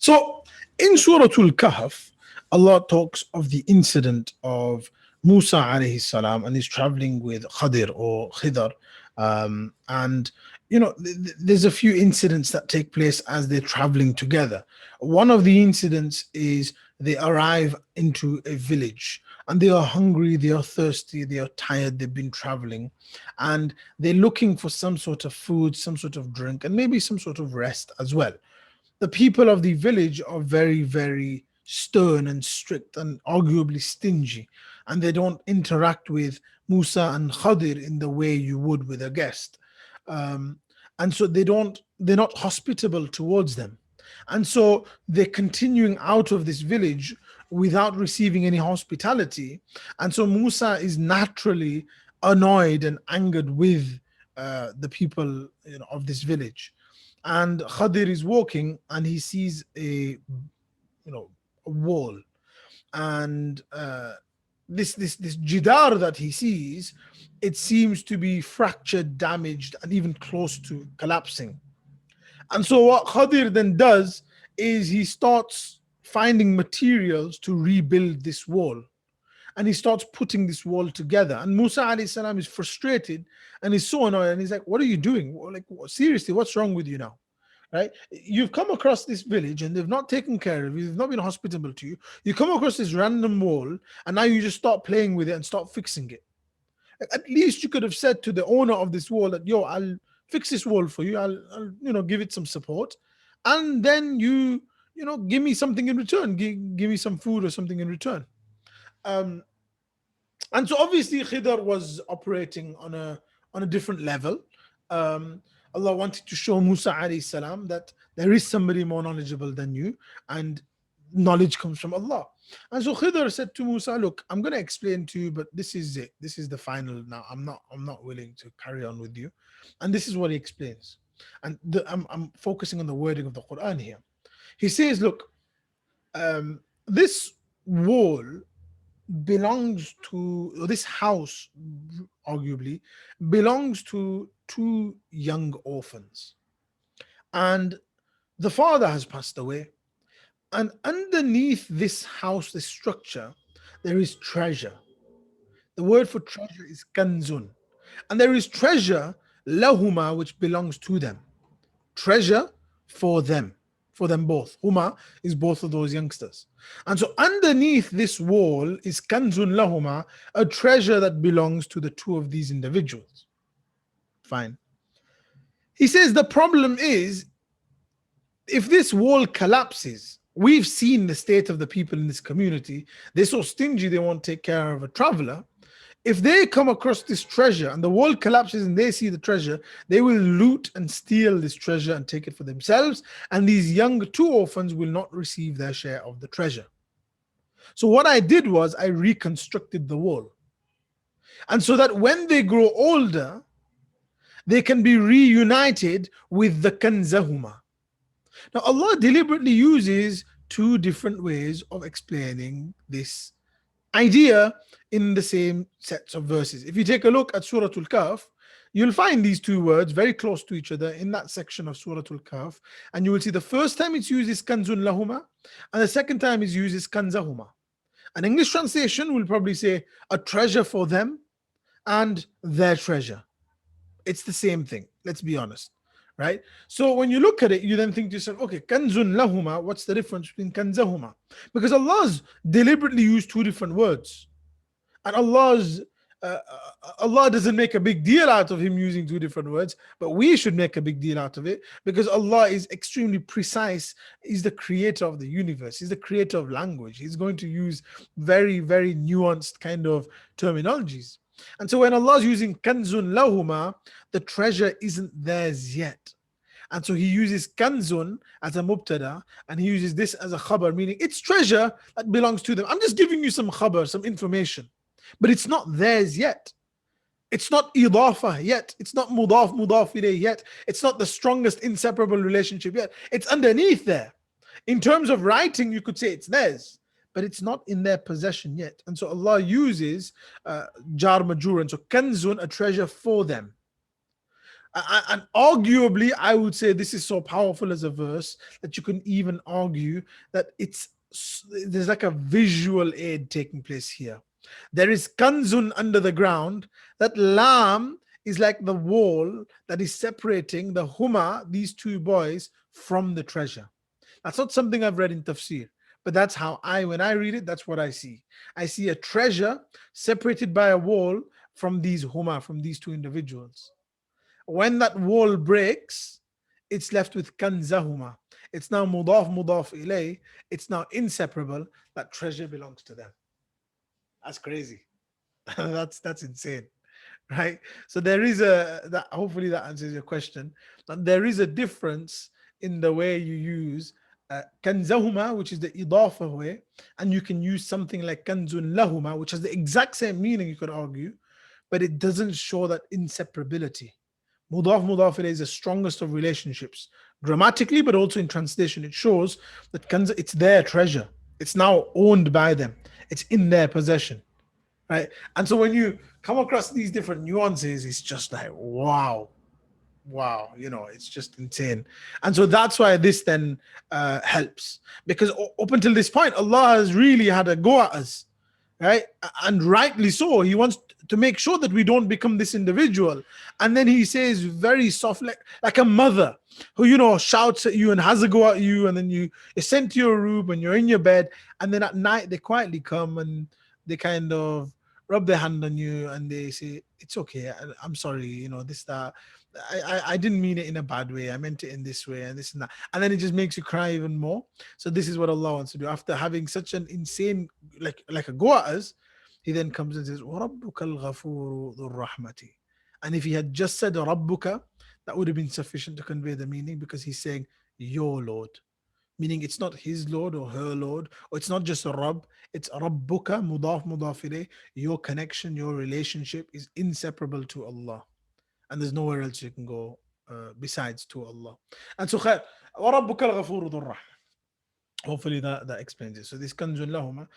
So in Surah Al-Kahf, Allah talks of the incident of Musa alayhi salam, and he's traveling with Khadir or Khidr. And there's a few incidents that take place as they're traveling together. One of the incidents is they arrive into a village and they are hungry, they are thirsty, they are tired, they've been traveling, and they're looking for some sort of food, some sort of drink, and maybe some sort of rest as well. The people of the village are very, very stern and strict and arguably stingy, and they don't interact with Musa and Khadir in the way you would with a guest. Um, and so they're not hospitable towards them. And so they're continuing out of this village without receiving any hospitality. And so Musa is naturally annoyed and angered with the people, of this village. And Khadir is walking and he sees a wall, and this jidar that he sees, it seems to be fractured, damaged, and even close to collapsing. And so what Khadir then does is he starts finding materials to rebuild this wall, and he starts putting this wall together. And Musa alayhi salam is frustrated and he's so annoyed, and he's like, what are you doing? Like, seriously, what's wrong with you now? Right? You've come across this village and they've not taken care of you, they've not been hospitable to you. You come across this random wall and now you just start playing with it and start fixing it. At least you could have said to the owner of this wall that, yo, I'll fix this wall for you, I'll give it some support, and then give me something in return, give me some food or something in return. um and so obviously Khidr was operating on a different level. Um, Allah wanted to show Musa alayhi salam that there is somebody more knowledgeable than you, and knowledge comes from Allah. And so Khidr said to Musa, "Look, I'm going to explain to you, but this is it. This is the final. Now, I'm not willing to carry on with you." And this is what he explains. And I'm focusing on the wording of the Quran here. He says, "Look, this wall belongs to this house, arguably belongs to two young orphans, and the father has passed away, and underneath this house, this structure, there is treasure. The word for treasure is kanzun, and there is treasure lahuma, which belongs to them. Treasure for them both. Huma is both of those youngsters. And so underneath this wall is kanzun lahuma, a treasure that belongs to the two of these individuals." Fine. He says the problem is, if this wall collapses, we've seen the state of the people in this community. They're so stingy, they won't take care of a traveler. If they come across this treasure and the wall collapses and they see the treasure, they will loot and steal this treasure and take it for themselves. And these young two orphans will not receive their share of the treasure. So what I did was I reconstructed the wall. And so that when they grow older, they can be reunited with the kanzahuma. Now, Allah deliberately uses two different ways of explaining this idea in the same sets of verses. If you take a look at Surah Al-Kahf, you'll find these two words very close to each other in that section of Surah Al-Kahf, and you will see the first time it's used is kanzun lahuma, and the second time it's used is kanzahuma. An English translation will probably say a treasure for them and their treasure. It's the same thing, let's be honest. Right? So when you look at it, you then think to yourself, okay, kanzun lahuma, what's the difference between kanzahuma? Because Allah's deliberately used two different words. And Allah doesn't make a big deal out of him using two different words, but we should make a big deal out of it, because Allah is extremely precise. He's the creator of the universe. He's the creator of language. He's going to use very, very nuanced kind of terminologies. And so when Allah is using kanzun lahuma, the treasure isn't theirs yet. And so he uses kanzun as a mubtada, and he uses this as a khabar, meaning it's treasure that belongs to them. I'm just giving you some khabar, some information, but it's not theirs yet. It's not idafa yet. It's not mudaf ilayh yet. It's not the strongest inseparable relationship yet. It's underneath there. In terms of writing, you could say it's theirs, but it's not in their possession yet. And so Allah uses jar majur, and so kanzun, a treasure for them. And arguably, I would say this is so powerful as a verse that you can even argue that there's like a visual aid taking place here. There is kanzun under the ground. That lam is like the wall that is separating the huma, these two boys, from the treasure. That's not something I've read in tafsir, but that's how when I read it, that's what I see. I see a treasure separated by a wall from these huma, from these two individuals. When that wall breaks, it's left with kanzahuma. It's now mudaf ilay. It's now inseparable. That treasure belongs to them. That's crazy. That's insane, right? So there is that. Hopefully that answers your question. But there is a difference in the way you use kanzahuma, which is the idafa way, and you can use something like kanzun lahuma, which has the exact same meaning. You could argue, but it doesn't show that inseparability. Mudaf is the strongest of relationships, grammatically, but also in translation. It shows that it's their treasure. It's now owned by them. It's in their possession, right? And so when you come across these different nuances, it's just like, wow, it's just insane. And so that's why this then helps, because up until this point, Allah has really had a go at us, right? And rightly so. He wants to make sure that we don't become this individual. And then he says very soft, like a mother who, shouts at you and has a go at you, and then you're sent to your room and you're in your bed, and then at night they quietly come and they kind of rub their hand on you and they say, it's okay, I'm sorry, this, that. I didn't mean it in a bad way. I meant it in this way and this and that. And then it just makes you cry even more. So this is what Allah wants to do. After having such an insane, like a go at us, he then comes and says, وَرَبُّكَ الْغَفُورُ ذُو الرَّحْمَةِ. And if he had just said Rabbuka, that would have been sufficient to convey the meaning, because he's saying your Lord. Meaning it's not his Lord or her Lord, or it's not just a Rabb, it's Rabbuka, mudaf ilayh. Your connection, your relationship is inseparable to Allah. And there's nowhere else you can go besides to Allah. And so, وَرَبُّكَ الْغَفُورُ ذُو الرَّحْمَةِ. Hopefully that explains it. So this kanzun lahuma.